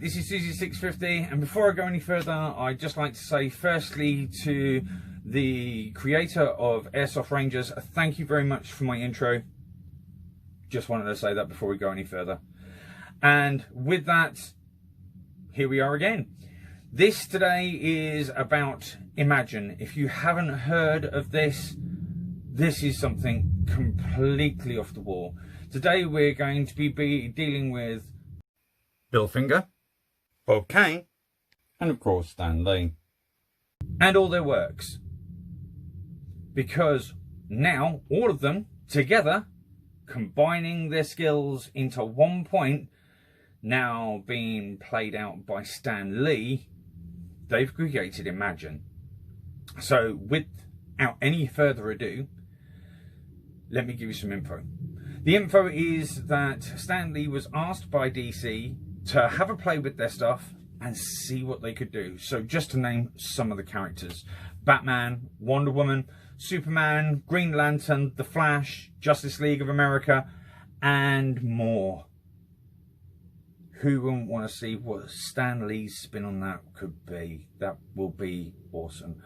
this is Susie650, and before I go any further, I'd just like to say firstly to the creator of Airsoft Rangers, thank you very much for my intro. Just wanted to say that before we go any further. And with that, here we are again. This today is about Imagine. If you haven't heard of this, this is something completely off the wall. Today we're going to be dealing with Bill Finger, Bob Kane, and of course Stanlee, and all their works. Because now all of them together, combining their skills into one point, now being played out by Stanlee, they've created Imagine. So without any further ado, let me give you some info. The info is that Stanlee was asked by DC to have a play with their stuff and see what they could do. So just to name some of the characters: Batman, Wonder Woman, Superman, Green Lantern, The Flash, Justice League of America, and more. Who wouldn't want to see what Stanlee's spin on that could be? That will be awesome.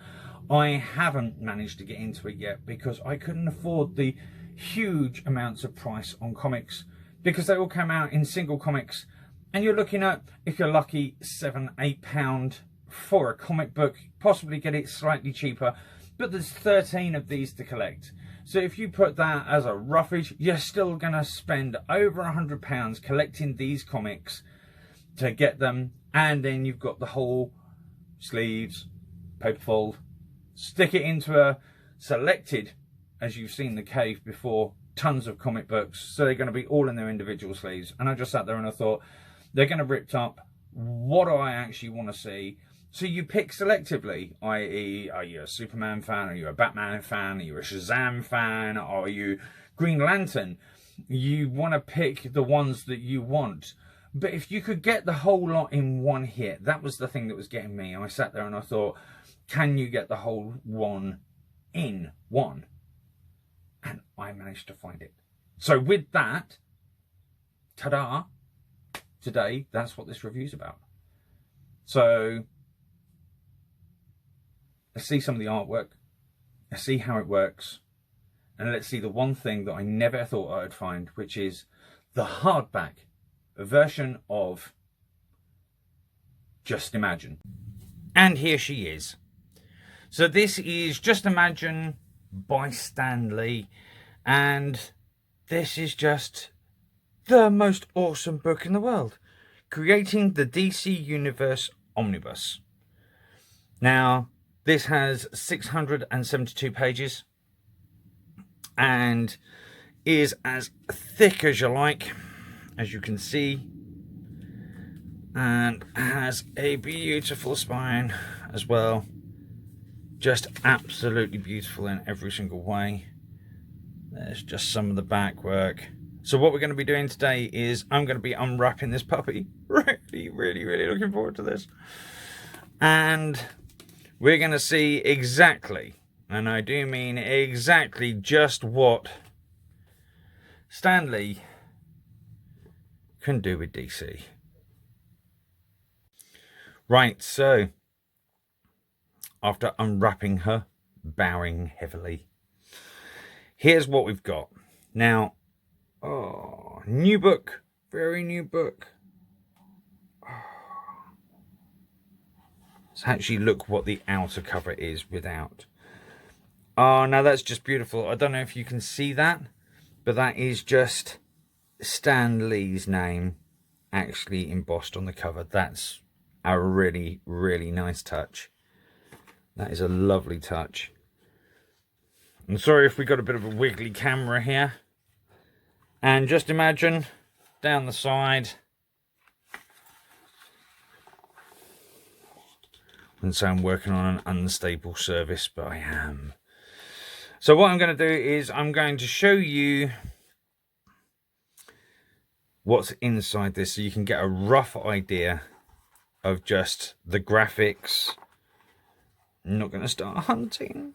I haven't managed to get into it yet because I couldn't afford the huge amounts of price on comics, because they all come out in single comics, and you're looking at, if you're lucky, £7-8 for a comic book. Possibly get it slightly cheaper, but there's 13 of these to collect. So if you put that as a roughage, you're still going to spend over £100 collecting these comics to get them. And then you've got the whole sleeves, paper fold, stick it into a selected, as you've seen the cave before, tons of comic books. So they're going to be all in their individual sleeves. And I just sat there and I thought, they're going to rip up what do I actually want to see. So you pick selectively, i.e. are you a Superman fan, are you a Batman fan, are you a Shazam fan, are you Green Lantern? You want to pick the ones that you want. But if you could get the whole lot in one hit, that was the thing that was getting me. I sat there and I thought, can you get the whole one in one? And I managed to find it. So with that, ta-da, today, that's what this review's about. So let's see some of the artwork, let's see how it works, and let's see the one thing that I never thought I would find, which is the hardback version of Just Imagine. And here she is. So this is Just Imagine by Stanlee, and this is just the most awesome book in the world. Creating the DC Universe Omnibus. Now, this has 672 pages and is as thick as you like, as you can see, and has a beautiful spine as well. Just absolutely beautiful in every single way. There's just some of the back work. So what we're going to be doing today is I'm going to be unwrapping this puppy. Really looking forward to this. And we're going to see exactly, and I do mean exactly, just what Stanlee can do with DC. Right, so after unwrapping her, bowing heavily, here's what we've got. Now, oh, new book, very new book. Let's actually look what the outer cover is without. Oh, now that's just beautiful. I don't know if you can see that, but that is just Stanlee's name actually embossed on the cover. That's a really nice touch. That is a lovely touch. I'm sorry if we got a bit of a wiggly camera here. And Just Imagine down the side. And so I'm working on an unstable service, but I am. So what I'm going to do is I'm going to show you what's inside this so you can get a rough idea of just the graphics. I'm not going to start hunting.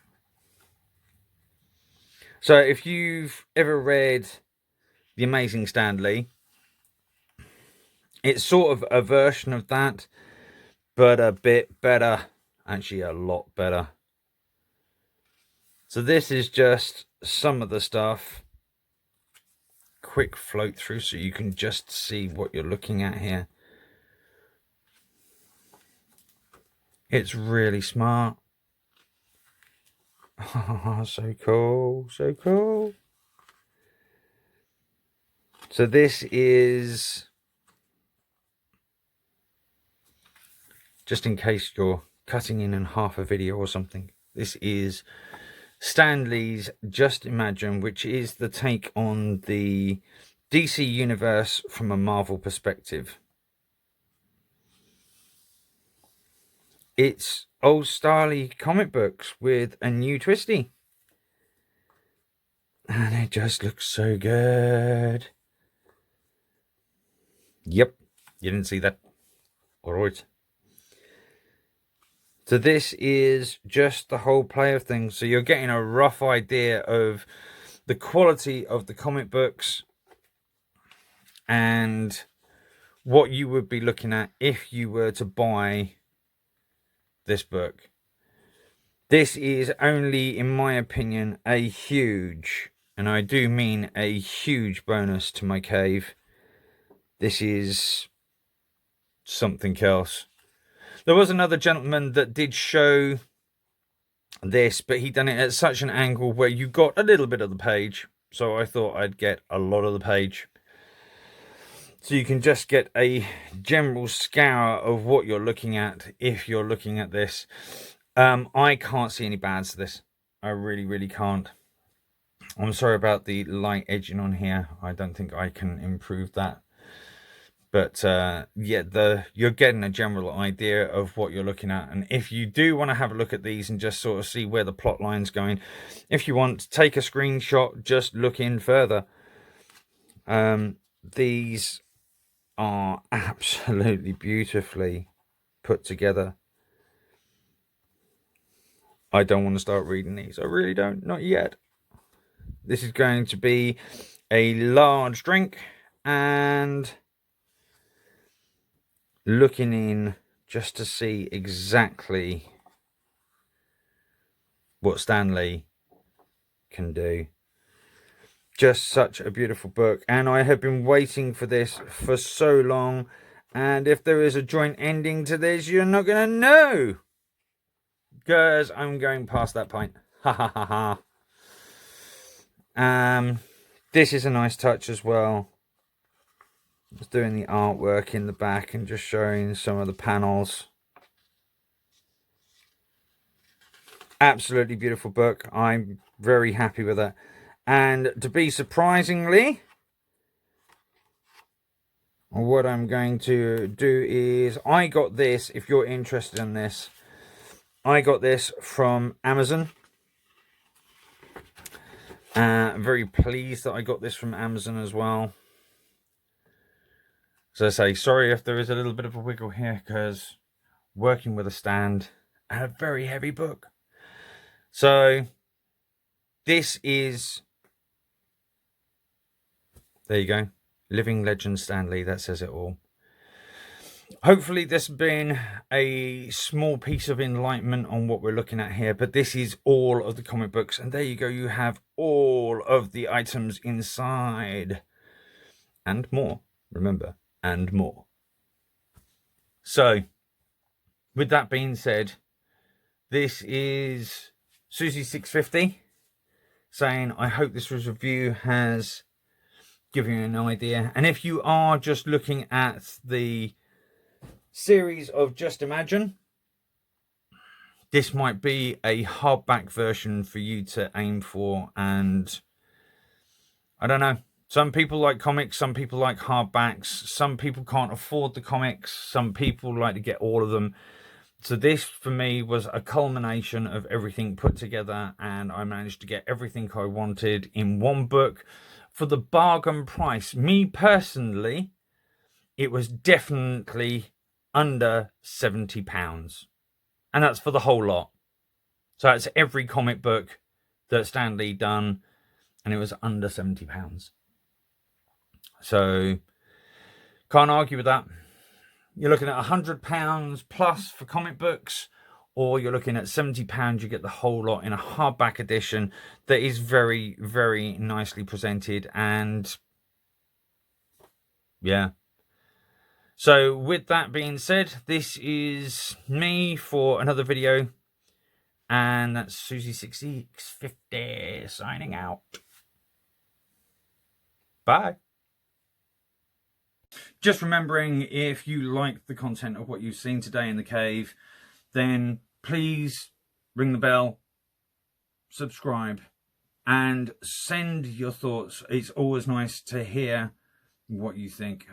So if you've ever read The Amazing Stanlee, It's sort of a version of that, but a bit better. Actually, a lot better. So this is just some of the stuff. Quick float through so you can just see what you're looking at here. It's really smart. Oh, so cool, so cool. So this is, just in case you're cutting in half a video or something, this is Stanlee's Just Imagine, which is the take on the DC universe from a Marvel perspective. It's old Stanlee comic books with a new twisty. And it just looks so good. Yep, you didn't see that. All right. So this is just the whole play of things. So you're getting a rough idea of the quality of the comic books and what you would be looking at if you were to buy this book. This is only, in my opinion, a huge, and I do mean a huge bonus to my cave. This is something else. There was another gentleman that did show this, but he done it at such an angle where you got a little bit of the page. So I thought I'd get a lot of the page. So you can just get a general scour of what you're looking at if you're looking at this. I can't see any bads to this. I really, really can't. I'm sorry about the light edging on here. I don't think I can improve that. But yeah, you're getting a general idea of what you're looking at. And if you do want to have a look at these and just sort of see where the plot line's going, if you want to take a screenshot, just look in further. These are absolutely beautifully put together. I don't want to start reading these. I really don't. Not yet. This is going to be a large drink, and looking in just to see exactly what Stanlee can do. Just such a beautiful book, and I have been waiting for this for so long, and if there is a joint ending to this, you're not going to know, because I'm going past that point. Ha ha ha ha. This is a nice touch as well. Just doing the artwork in the back and just showing some of the panels. Absolutely beautiful book. I'm very happy with it. And to be surprisingly, what I'm going to do is, I got this, if you're interested in this, I got this from Amazon. Very pleased that I got this from Amazon as well. As I say, sorry if there is a little bit of a wiggle here, because working with a stand and a very heavy book. So this is, there you go, Living Legend Stanlee. That says it all. Hopefully this has been a small piece of enlightenment on what we're looking at here, but this is all of the comic books, and there you go, you have all of the items inside and more. Remember, and more. So with that being said, this is Susie650 saying, I hope this review has given you an idea. And if you are just looking at the series of Just Imagine, this might be a hardback version for you to aim for. And I don't know, some people like comics, some people like hardbacks, some people can't afford the comics, some people like to get all of them. So this for me was a culmination of everything put together, and I managed to get everything I wanted in one book for the bargain price. Me personally, it was definitely under £70, and that's for the whole lot. So that's every comic book that Stanlee done, and it was under £70. So Can't argue with that. You're looking at £100 plus for comic books, or you're looking at £70. You get the whole lot in a hardback edition that is very, very nicely presented. And yeah. So with that being said, this is me for another video. And that's Susie6650 signing out. Bye. Just remembering, if you like the content of what you've seen today in the cave, then please ring the bell, subscribe, and send your thoughts. It's always nice to hear what you think.